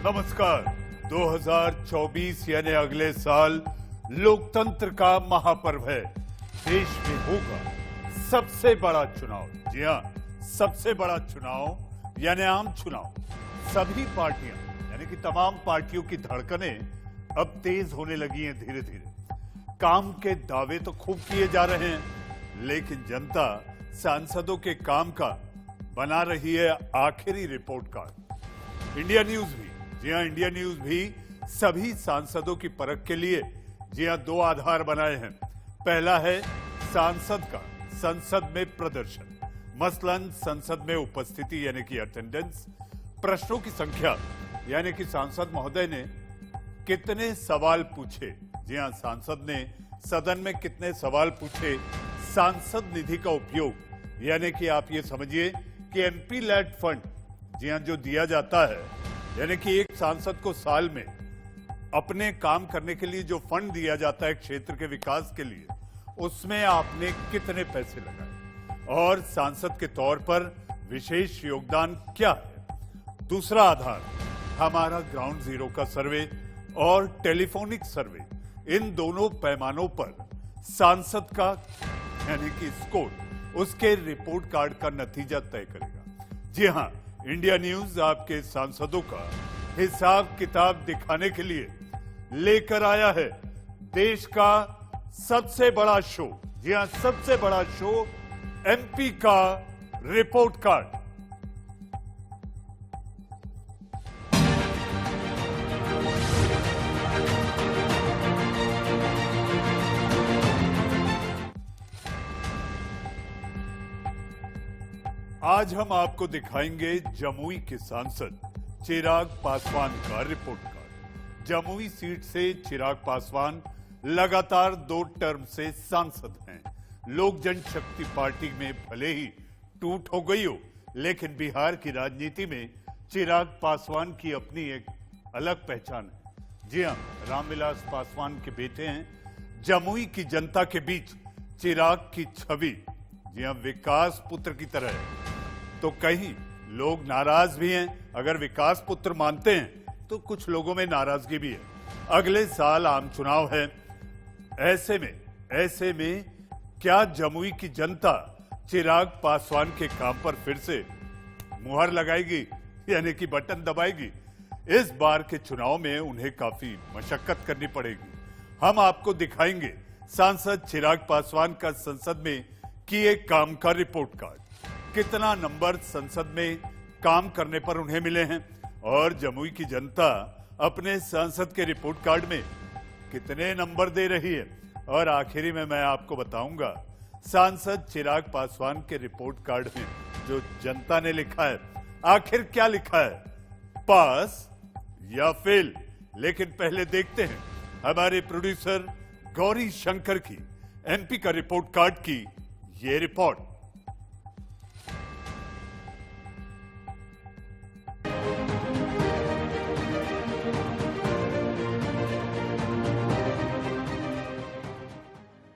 नमस्कार। 2024 यानी अगले साल लोकतंत्र का महापर्व है। देश में होगा सबसे बड़ा चुनाव। जी हां, सबसे बड़ा चुनाव यानी आम चुनाव। सभी पार्टियां यानी कि तमाम पार्टियों की धड़कनें अब तेज होने लगी हैं धीरे धीरे। काम के दावे तो खूब किए जा रहे हैं, लेकिन जनता सांसदों के काम का बना रही है आखिरी रिपोर्ट कार्ड। इंडिया न्यूज भी, जी हां, इंडिया न्यूज भी सभी सांसदों की परख के लिए जी हां 2 आधार बनाए हैं। पहला है सांसद का संसद में प्रदर्शन, मसलन संसद में उपस्थिति यानी कि अटेंडेंस, प्रश्नों की संख्या यानी कि सांसद महोदय ने कितने सवाल पूछे। जी हां, सांसद ने सदन में कितने सवाल पूछे। सांसद निधि का उपयोग यानी कि आप ये समझिए कि एमपी लैड फंड, जी हां, जो दिया जाता है यानी कि एक सांसद को साल में अपने काम करने के लिए जो फंड दिया जाता है क्षेत्र के विकास के लिए, उसमें आपने कितने पैसे लगाए और सांसद के तौर पर विशेष योगदान क्या है। दूसरा आधार हमारा ग्राउंड जीरो का सर्वे और टेलीफोनिक सर्वे। इन दोनों पैमानों पर सांसद का यानी कि स्कोर, उसके रिपोर्ट कार्ड का नतीजा तय करेगा। जी हां, इंडिया न्यूज आपके सांसदों का हिसाब किताब दिखाने के लिए लेकर आया है देश का सबसे बड़ा शो। जी हां, सबसे बड़ा शो, एमपी का रिपोर्ट कार्ड। आज हम आपको दिखाएंगे जमुई के सांसद चिराग पासवान का रिपोर्ट कार्ड। जमुई सीट से चिराग पासवान लगातार 2 टर्म से सांसद हैं। लोक जनशक्ति पार्टी में भले ही टूट हो गई हो, लेकिन बिहार की राजनीति में चिराग पासवान की अपनी एक अलग पहचान है। जी हां, रामविलास पासवान के बेटे हैं। जमुई की जनता के बीच चिराग की छवि जी हां विकास पुत्र की तरह है। तो कहीं लोग नाराज भी हैं। अगर विकास पुत्र मानते हैं तो कुछ लोगों में नाराजगी भी है। अगले साल आम चुनाव है। ऐसे में क्या जमुई की जनता चिराग पासवान के काम पर फिर से मुहर लगाएगी यानी कि बटन दबाएगी? इस बार के चुनाव में उन्हें काफी मशक्कत करनी पड़ेगी। हम आपको दिखाएंगे सांसद चिराग पासवान का संसद में किए काम का रिपोर्ट कार्ड। कितना नंबर संसद में काम करने पर उन्हें मिले हैं और जमुई की जनता अपने सांसद के रिपोर्ट कार्ड में कितने नंबर दे रही है। और आखिरी में मैं आपको बताऊंगा सांसद चिराग पासवान के रिपोर्ट कार्ड में जो जनता ने लिखा है, आखिर क्या लिखा है, पास या फेल। लेकिन पहले देखते हैं हमारे प्रोड्यूसर गौरी शंकर की एमपी का रिपोर्ट कार्ड की ये रिपोर्ट।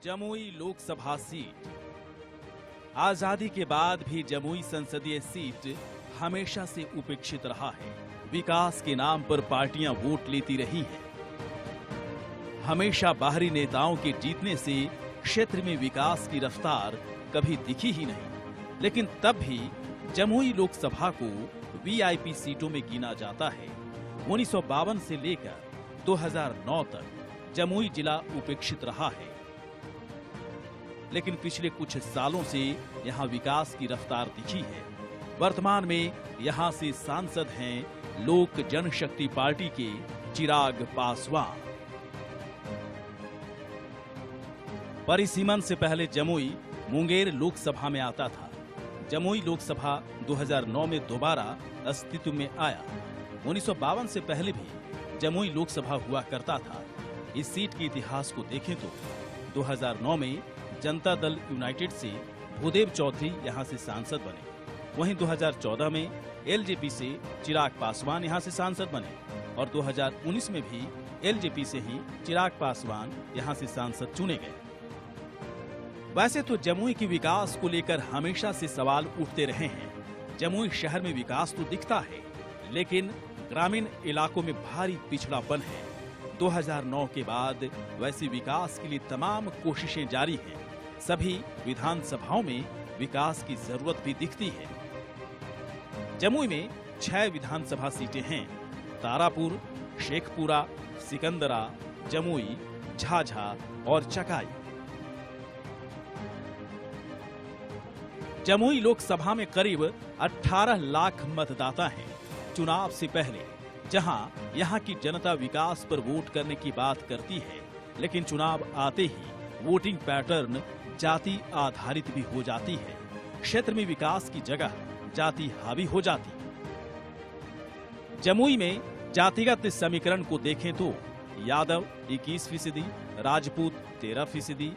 जमुई लोकसभा सीट। आजादी के बाद भी जमुई संसदीय सीट हमेशा से उपेक्षित रहा है। विकास के नाम पर पार्टियां वोट लेती रही हैं। हमेशा बाहरी नेताओं के जीतने से क्षेत्र में विकास की रफ्तार कभी दिखी ही नहीं। लेकिन तब भी जमुई लोकसभा को वीआईपी सीटों में गिना जाता है। 1952 से लेकर 2009 तक जमुई जिला उपेक्षित रहा है। लेकिन पिछले कुछ सालों से यहां विकास की रफ्तार दिखी है। वर्तमान में यहां से सांसद हैं लोक जनशक्ति पार्टी के चिराग पासवान। परिसीमन से पहले जमुई मुंगेर लोकसभा में आता था। जमुई लोकसभा 2009 में दोबारा अस्तित्व में आया। 1952 से पहले भी जमुई लोकसभा हुआ करता था। इस सीट के इतिहास को देखें तो 2009 में जनता दल यूनाइटेड से भूदेव चौधरी यहां से सांसद बने। वहीं 2014 में एलजेपी से चिराग पासवान यहां से सांसद बने और 2019 में भी एलजेपी से ही चिराग पासवान यहां से सांसद चुने गए। वैसे तो जमुई के विकास को लेकर हमेशा से सवाल उठते रहे हैं। जमुई शहर में विकास तो दिखता है, लेकिन ग्रामीण इलाकों में भारी पिछड़ापन है। 2009 के बाद वैसे विकास के लिए तमाम कोशिशें जारी हैं। सभी विधानसभाओं में विकास की जरूरत भी दिखती है। जमुई में 6 विधानसभा सीटें हैं। तारापुर, शेखपुरा, सिकंदरा, जमुई, झाझा और चकाई। जमुई लोकसभा में करीब 18 लाख मतदाता हैं। चुनाव से पहले जहां यहां की जनता विकास पर वोट करने की बात करती है, लेकिन चुनाव आते ही वोटिंग पैटर्न जाति आधारित भी हो जाती है। क्षेत्र में विकास की जगह जाति हावी हो जाती। जमुई में जातिगत समीकरण को देखें तो यादव 21%, राजपूत 13%,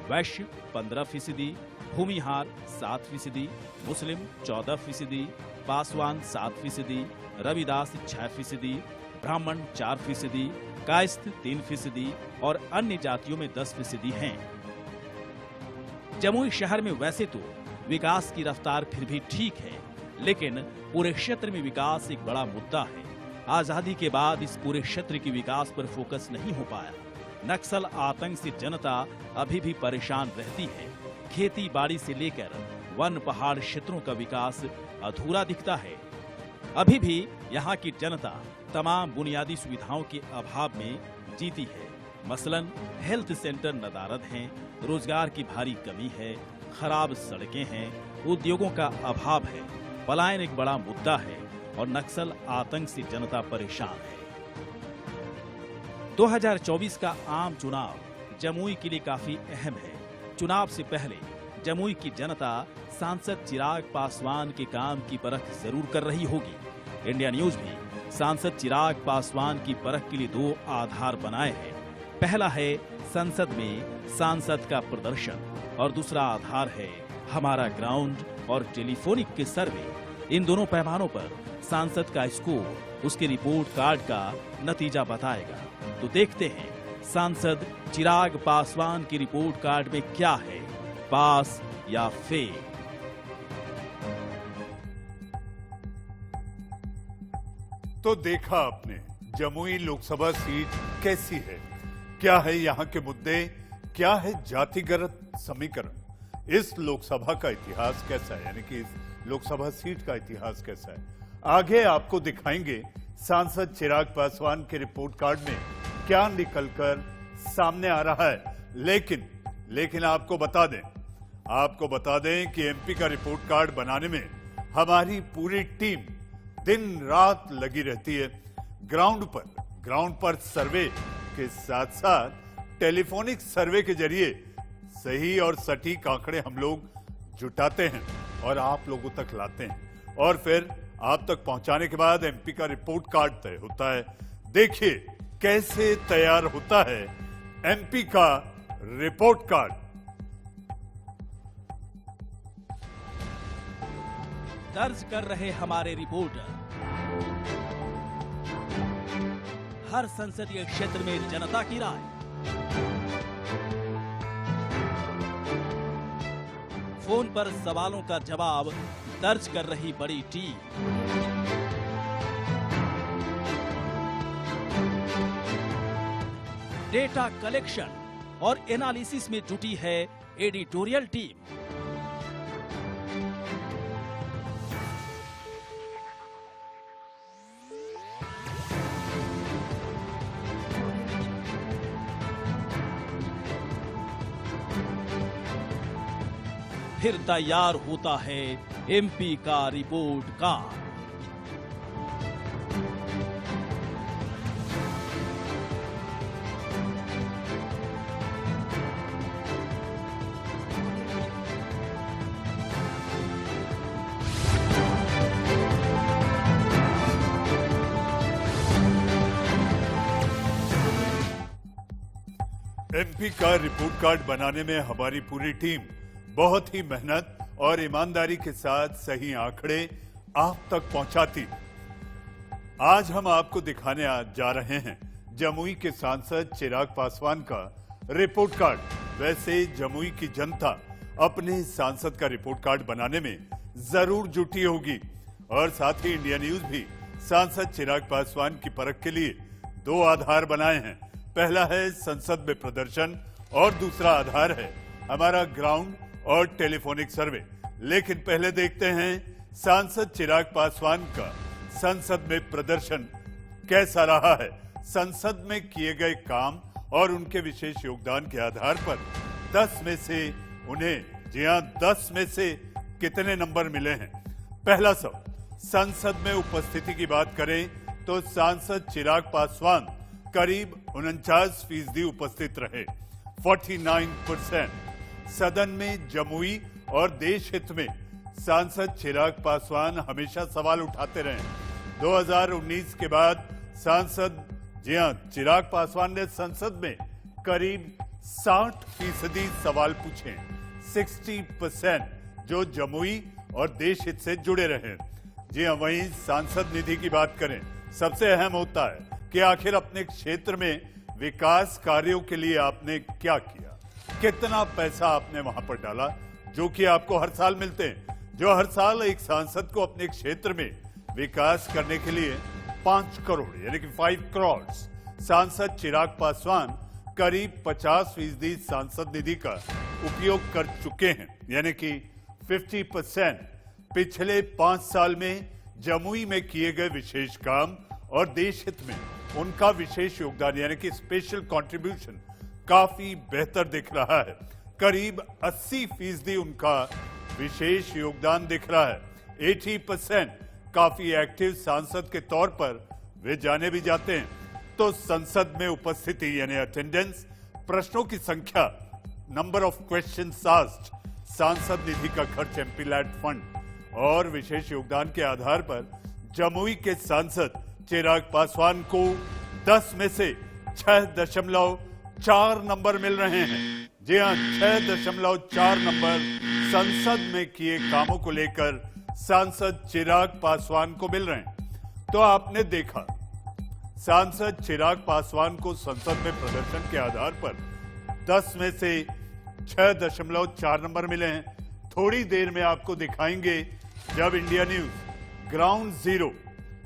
वैश्य 15%, भूमिहार 7%, मुस्लिम 14%, पासवान 7%, रविदास 6%, ब्राह्मण 4%, कायस्थ 3% और अन्य जातियों में 10% हैं। जमुई शहर में वैसे तो विकास की रफ्तार फिर भी ठीक है, लेकिन पूरे क्षेत्र में विकास एक बड़ा मुद्दा है। आजादी के बाद इस पूरे क्षेत्र के विकास पर फोकस नहीं हो पाया। नक्सल आतंक से जनता अभी भी परेशान रहती है। खेती बाड़ी से लेकर वन पहाड़ क्षेत्रों का विकास अधूरा दिखता है। अभी भी यहाँ की जनता तमाम बुनियादी सुविधाओं के अभाव में जीती है। मसलन हेल्थ सेंटर नदारद हैं, रोजगार की भारी कमी है, खराब सड़कें हैं, उद्योगों का अभाव है, पलायन एक बड़ा मुद्दा है और नक्सल आतंक से जनता परेशान है। 2024 का आम चुनाव जमुई के लिए काफी अहम है। चुनाव से पहले जमुई की जनता सांसद चिराग पासवान के काम की परख जरूर कर रही होगी। इंडिया न्यूज भी सांसद चिराग पासवान की परख के लिए 2 आधार बनाए हैं। पहला है संसद में सांसद का प्रदर्शन और दूसरा आधार है हमारा ग्राउंड और टेलीफोनिक के सर्वे। इन दोनों पैमानों पर सांसद का स्कोर उसके रिपोर्ट कार्ड का नतीजा बताएगा। तो देखते हैं सांसद चिराग पासवान की रिपोर्ट कार्ड में क्या है, पास या फेल। तो देखा आपने जमुई लोकसभा सीट कैसी है, क्या है यहाँ के मुद्दे, क्या है जातिगत समीकरण, इस लोकसभा का इतिहास कैसा है, यानी कि इस लोकसभा सीट का इतिहास कैसा है। आगे आपको दिखाएंगे सांसद चिराग पासवान के रिपोर्ट कार्ड में क्या निकलकर सामने आ रहा है। लेकिन आपको बता दें कि एमपी का रिपोर्ट कार्ड बनाने में हमारी पूरी टीम दिन रात लगी रहती है। ग्राउंड पर सर्वे के साथ साथ टेलीफोनिक सर्वे के जरिए सही और सटीक आंकड़े हम लोग जुटाते हैं और आप लोगों तक लाते हैं और फिर आप तक पहुंचाने के बाद एमपी का रिपोर्ट कार्ड तय होता है। देखिए कैसे तैयार होता है एमपी का रिपोर्ट कार्ड। दर्ज कर रहे हमारे रिपोर्टर, हर संसदीय क्षेत्र में जनता की राय, फोन पर सवालों का जवाब दर्ज कर रही बड़ी टीम। डेटा कलेक्शन और एनालिसिस में जुटी है एडिटोरियल टीम। फिर तैयार होता है एमपी का रिपोर्ट कार्ड। एमपी का रिपोर्ट कार्ड बनाने में हमारी पूरी टीम बहुत ही मेहनत और ईमानदारी के साथ सही आंकड़े आप तक पहुंचाती। आज हम आपको दिखाने जा रहे हैं जमुई के सांसद चिराग पासवान का रिपोर्ट कार्ड। वैसे जमुई की जनता अपने सांसद का रिपोर्ट कार्ड बनाने में जरूर जुटी होगी और साथ ही इंडिया न्यूज भी सांसद चिराग पासवान की परख के लिए दो आधार बनाए हैं। पहला है संसद में प्रदर्शन और दूसरा आधार है हमारा ग्राउंड और टेलीफोनिक सर्वे। लेकिन पहले देखते हैं सांसद चिराग पासवान का संसद में प्रदर्शन कैसा रहा है। संसद में किए गए काम और उनके विशेष योगदान के आधार पर 10 में से उन्हें, जी हां, 10 में से कितने नंबर मिले हैं। पहला सवाल, संसद में उपस्थिति की बात करें तो सांसद चिराग पासवान करीब 49% उपस्थित रहे, 49%। सदन में जमुई और देश हित में सांसद चिराग पासवान हमेशा सवाल उठाते रहे। 2019 के बाद सांसद, जी हां, चिराग पासवान ने संसद में करीब 60% सवाल पूछे, 60%, जो जमुई और देश हित से जुड़े रहे। जी हां, वहीं सांसद निधि की बात करें, सबसे अहम होता है कि आखिर अपने क्षेत्र में विकास कार्यों के लिए आपने क्या किया, कितना पैसा आपने वहां पर डाला, जो कि आपको हर साल मिलते हैं। जो हर साल एक सांसद को अपने क्षेत्र में विकास करने के लिए 5 करोड़ यानी कि 5 करोड़, सांसद चिराग पासवान करीब 50% सांसद निधि का उपयोग कर चुके हैं, यानी कि 50%। पिछले 5 साल में जमुई में किए गए विशेष काम और देश हित में उनका विशेष योगदान यानी कि स्पेशल कंट्रीब्यूशन काफी बेहतर दिख रहा है। करीब 80% उनका विशेष योगदान दिख रहा है, 80%। काफी एक्टिव सांसद के तौर पर वे जाने भी जाते हैं। तो संसद में उपस्थिति यानी अटेंडेंस, प्रश्नों की संख्या, नंबर ऑफ क्वेश्चंस आस्क्ड, सांसद निधि का खर्च, एमपी लैड फंड और विशेष योगदान के आधार पर जमुई के सांसद चिराग पासवान को 10 में से 6.4 नंबर मिल रहे हैं। जी हां, 6.4 नंबर संसद में किए कामों को लेकर सांसद चिराग पासवान को मिल रहे हैं। तो आपने देखा, सांसद चिराग पासवान को संसद में प्रदर्शन के आधार पर 10 में से 6.4 नंबर मिले हैं। थोड़ी देर में आपको दिखाएंगे जब इंडिया न्यूज ग्राउंड जीरो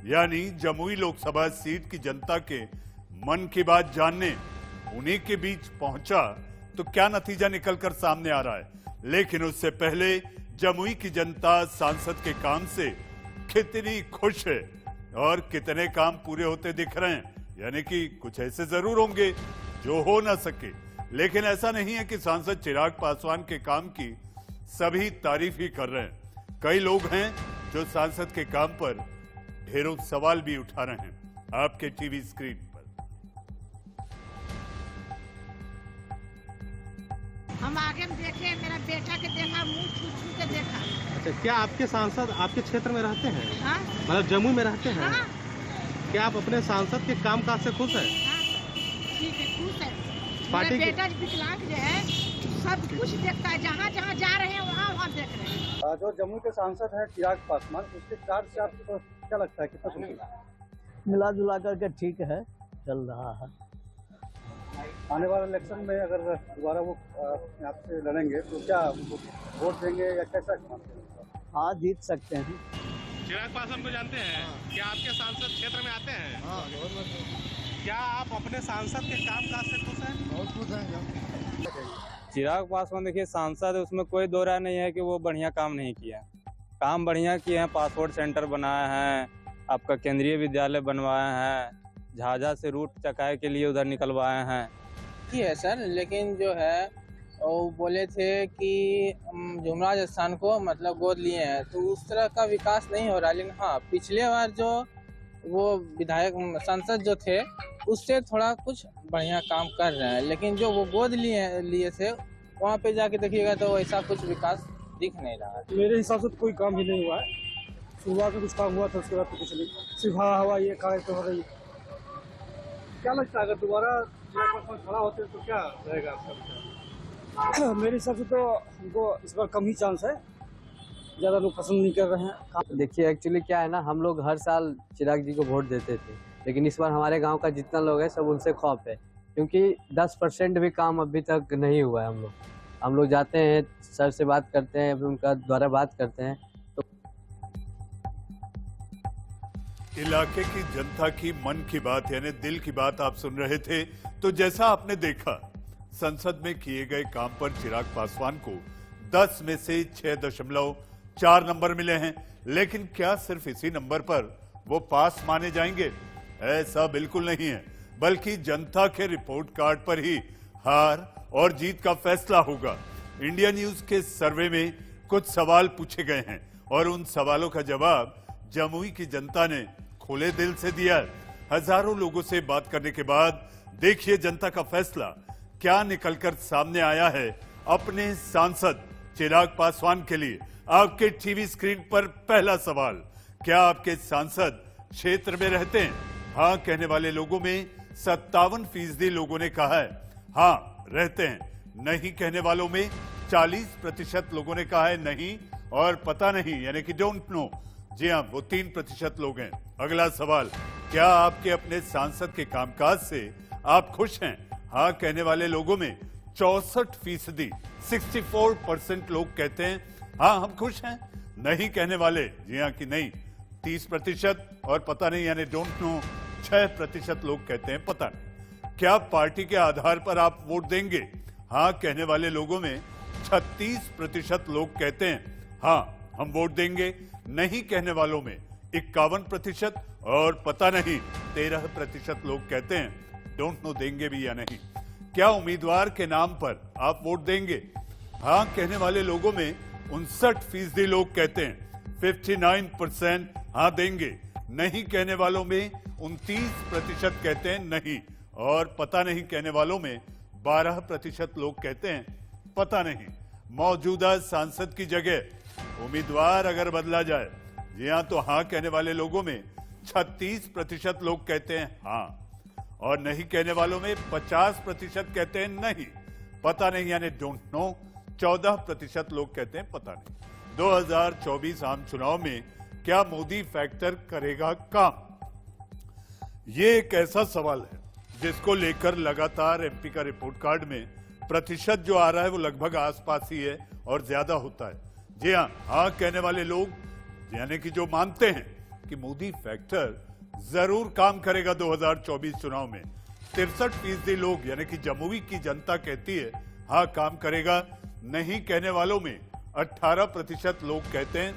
यानी जमुई लोकसभा सीट की जनता के मन की बात जानने उन्हीं के बीच पहुंचा तो क्या नतीजा निकलकर सामने आ रहा है। लेकिन उससे पहले जमुई की जनता सांसद के काम से कितनी खुश है और कितने काम पूरे होते दिख रहे हैं, यानी कि कुछ ऐसे जरूर होंगे जो हो ना सके। लेकिन ऐसा नहीं है कि सांसद चिराग पासवान के काम की सभी तारीफ ही कर रहे हैं। कई लोग हैं जो सांसद के काम पर ढेरों सवाल भी उठा रहे हैं आपके टीवी स्क्रीन पर। हम आगे में देखे, मेरा बेटा के देखा, मुंह छू छू के देखा। अच्छा, क्या आपके सांसद आपके क्षेत्र में रहते हैं? हाँ? मतलब जमुई में रहते हैं? हाँ? क्या आप अपने सांसद के कामकाज से खुश हैं? हाँ? ठीक है, खुश है। पार्टी मेरा बेटा विकलांग जो है सब कुछ देखता है, जहाँ जहाँ जा रहे हैं वहाँ देख रहे हैं। जो जम्मू के सांसद हैं चिराग पासवान, उसके कार्य से आपको क्या लगता है, कितना खुशी? मिला जुला करके ठीक है, चल रहा है। आने वाले इलेक्शन में अगर दोबारा वो आपसे लड़ेंगे तो क्या वोट देंगे या कैसा? हाँ, जीत सकते हैं। चिराग पासवान को जानते हैं? क्या आपके सांसद क्षेत्र में आते हैं? क्या आप अपने सांसद के कामकाज से खुश हैं? बहुत खुश हैं। चिराग पासवान देखिए सांसद है, उसमें कोई दो राय नहीं है कि वो बढ़िया काम नहीं किया। काम बढ़िया किए हैं, पासपोर्ट सेंटर बनाए हैं, आपका केंद्रीय विद्यालय बनवाए हैं, झाझा से रूट चकाए के लिए उधर निकलवाए हैं। ठीक है सर, लेकिन जो है वो बोले थे कि जुमराज स्थान को मतलब गोद लिए हैं, तो उस तरह का विकास नहीं हो रहा। लेकिन हाँ, पिछले बार जो वो विधायक सांसद जो थे उससे थोड़ा कुछ बढ़िया काम कर रहे हैं, लेकिन जो वो गोद लिए थे वहाँ पे जाके देखिएगा तो ऐसा कुछ विकास दिख नहीं रहा है। मेरे हिसाब से कोई काम ही नहीं हुआ है। शुरुआत में कुछ काम हुआ था, उसके बाद तो कुछ नहीं, सिर्फ हवा ये कार्य तो हो रही। क्या लगता है अगर दोबारा खड़ा होते तो क्या रहेगा आपका? मेरे हिसाब से तो हमको इस बार कम ही चांस है, ज़्यादा लोग पसंद नहीं कर रहे हैं। देखिए एक्चुअली क्या है ना, हम लोग हर साल चिराग जी को वोट देते थे, लेकिन इस बार हमारे गांव का जितना लोग है सब उनसे खौफ है, क्योंकि 10% भी काम अभी तक नहीं हुआ है। हम लोग जाते हैं, सर से बात करते हैं, उनका द्वारा बात करते हैं। इलाके की जनता की मन की बात यानी दिल की बात आप सुन रहे थे। तो जैसा आपने देखा, संसद में किए गए काम पर चिराग पासवान को 10 में से 6.4 नंबर मिले हैं। लेकिन क्या सिर्फ इसी नंबर पर वो पास माने जाएंगे? ऐसा बिल्कुल नहीं है, बल्कि जनता के रिपोर्ट कार्ड पर ही हार और जीत का फैसला होगा। इंडिया न्यूज के सर्वे में कुछ सवाल पूछे गए हैं और उन सवालों का जवाब जमुई की जनता ने खुले दिल से दिया है। हजारों लोगों से बात करने के बाद देखिए जनता का फैसला क्या निकलकर सामने आया है अपने सांसद चिराग पासवान के लिए। आपके टीवी स्क्रीन पर पहला सवाल, क्या आपके सांसद क्षेत्र में रहते हैं? हाँ कहने वाले लोगों में 57% लोगों ने कहा है हाँ रहते हैं। नहीं कहने वालों में 40% लोगों ने कहा है नहीं और पता नहीं यानी कि डोंट नो। जी हाँ, वो 3% लोग हैं। अगला सवाल, क्या आपके अपने सांसद के कामकाज से आप खुश हैं? हाँ कहने वाले लोगों में 64%, 64% लोग कहते हैं हाँ हम खुश हैं। नहीं कहने वाले जी हाँ कि नहीं 30% और पता नहीं यानी डोंट नो 6% लोग कहते हैं पता नहीं। क्या पार्टी के आधार पर आप वोट देंगे? हाँ कहने वाले लोगों में 36% लोग कहते हैं हाँ हम वोट देंगे। नहीं कहने वालों में 51% और पता नहीं 13% लोग कहते हैं डोंट नो देंगे भी या नहीं। क्या उम्मीदवार के नाम पर आप वोट देंगे? हाँ कहने वाले लोगों में 59% लोग कहते हैं 59% हाँ देंगे। नहीं कहने वालों में 29% कहते हैं नहीं और पता नहीं कहने वालों में 12% लोग कहते हैं पता नहीं। मौजूदा सांसद की जगह उम्मीदवार अगर बदला जाए, जी हाँ तो हाँ कहने वाले लोगों में 36% लोग कहते हैं हाँ और नहीं कहने वालों में 50% कहते हैं नहीं। पता नहीं यानी डोंट नो 14% लोग कहते हैं पता नहीं। 2024 आम चुनाव में क्या मोदी फैक्टर करेगा काम? ये एक ऐसा सवाल है जिसको लेकर लगातार एमपी का रिपोर्ट कार्ड में प्रतिशत जो आ रहा है वो लगभग आसपास ही है और ज्यादा होता है। जी हाँ, हाँ कहने वाले लोग यानी कि जो मानते हैं कि मोदी फैक्टर जरूर काम करेगा 2024 चुनाव में, 63% लोग यानी कि जमुई की जनता कहती है हाँ काम करेगा। नहीं कहने वालों में 18% लोग कहते हैं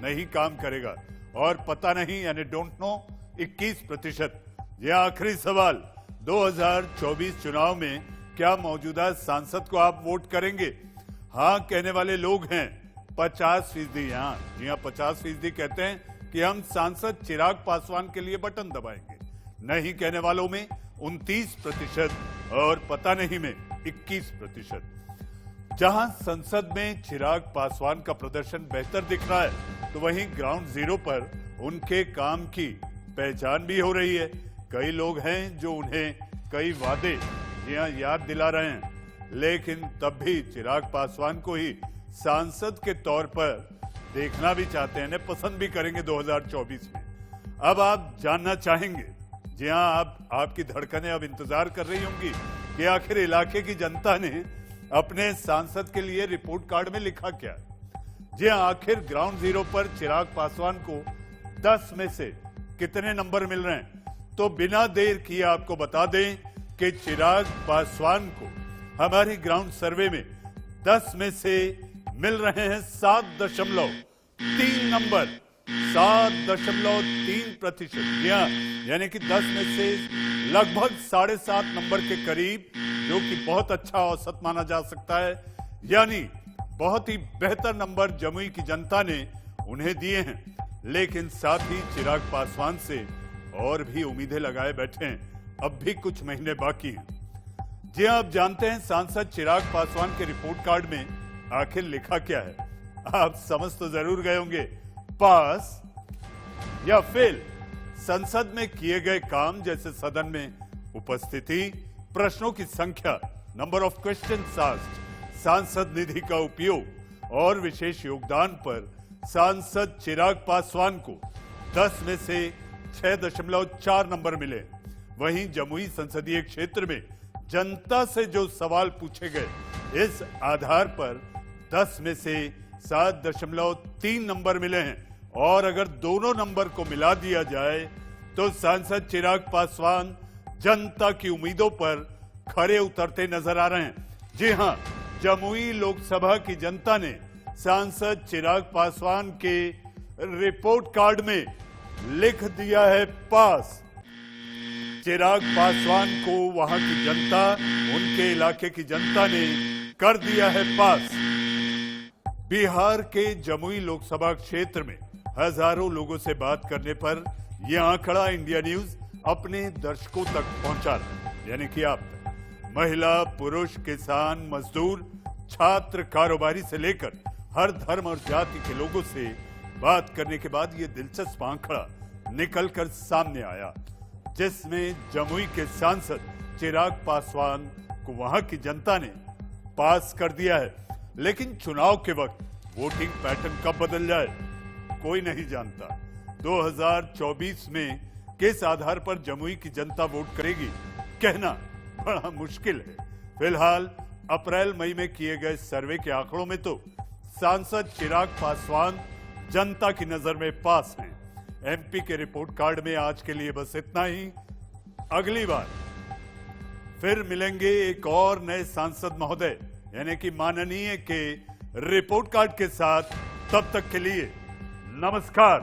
नहीं काम करेगा और पता नहीं यानी डोंट नो 21%। यह आखिरी सवाल, 2024 चुनाव में क्या मौजूदा सांसद को आप वोट करेंगे? हाँ कहने वाले लोग हैं 50%। जी हाँ 50% कहते हैं कि हम सांसद चिराग पासवान के लिए बटन दबाएंगे। नहीं कहने वालों में 29% और पता नहीं में 21%। जहां संसद में चिराग पासवान का प्रदर्शन बेहतर दिख रहा है तो वहीं ग्राउंड जीरो पर उनके काम की पहचान भी हो रही है। कई लोग हैं जो उन्हें कई वादे जी हाँ याद दिला रहे हैं, लेकिन तब भी चिराग पासवान को ही सांसद के तौर पर देखना भी चाहते हैं, पसंद भी करेंगे 2024 में। अब आप जानना चाहेंगे, जी हाँ आपकी धड़कनें अब इंतजार कर रही होंगी कि आखिर इलाके की जनता ने अपने सांसद के लिए रिपोर्ट कार्ड में लिखा क्या। जी हाँ, आखिर ग्राउंड जीरो पर चिराग पासवान को 10 में से कितने नंबर मिल रहे हैं? तो बिना देर किए आपको बता दें कि चिराग पासवान को हमारे ग्राउंड सर्वे में 10 में से मिल रहे हैं 7.3 नंबर, 7.3%। यानी कि 10 में से लगभग 7.5 नंबर के करीब, जो कि बहुत अच्छा औसत माना जा सकता है। यानी बहुत ही बेहतर नंबर जमुई की जनता ने उन्हें दिए हैं। लेकिन साथ ही चिराग पासवान से और भी उम्मीदें लगाए बैठे हैं। अब भी कुछ महीने बाकी हैं। जी हाँ, आप जानते हैं सांसद चिराग पासवान के रिपोर्ट कार्ड में आखिर लिखा क्या है? आप समझ तो जरूर गए होंगे, पास या फेल। संसद में किए गए काम जैसे सदन में उपस्थिति, प्रश्नों की संख्या, नंबर ऑफ क्वेश्चंस आस्क्ड, सांसद निधि का उपयोग और विशेष योगदान पर सांसद चिराग पासवान को 10 में से 6.4 नंबर मिले। वहीं जमुई संसदीय क्षेत्र में जनता से जो सवाल पूछे गए, इस आधार पर 10 में से 7.3 नंबर मिले हैं और अगर दोनों नंबर को मिला दिया जाए तो सांसद चिराग पासवान जनता की उम्मीदों पर खरे उतरते नजर आ रहे हैं। जी हां, जमुई लोकसभा की जनता ने सांसद चिराग पासवान के रिपोर्ट कार्ड में लिख दिया है पास। चिराग पासवान को वहां की जनता, उनके इलाके की जनता ने कर दिया है पास। बिहार के जमुई लोकसभा क्षेत्र में हजारों लोगों से बात करने पर यह आंकड़ा इंडिया न्यूज अपने दर्शकों तक पहुंचा रहा, यानी कि आप तक। महिला, पुरुष, किसान, मजदूर, छात्र, कारोबारी से लेकर हर धर्म और जाति के लोगों से बात करने के बाद यह दिलचस्प आंकड़ा निकलकर सामने आया, जिसमें जमुई के सांसद चिराग पासवान को वहां की जनता ने पास कर दिया है। लेकिन चुनाव के वक्त वोटिंग पैटर्न कब बदल जाए कोई नहीं जानता। 2024 में किस आधार पर जमुई की जनता वोट करेगी कहना बड़ा मुश्किल है। फिलहाल अप्रैल मई में किए गए सर्वे के आंकड़ों में तो सांसद चिराग पासवान जनता की नजर में पास हैं। एमपी के रिपोर्ट कार्ड में आज के लिए बस इतना ही। अगली बार फिर मिलेंगे एक और नए सांसद महोदय यानी कि माननीय के रिपोर्ट कार्ड के साथ। तब तक के लिए नमस्कार।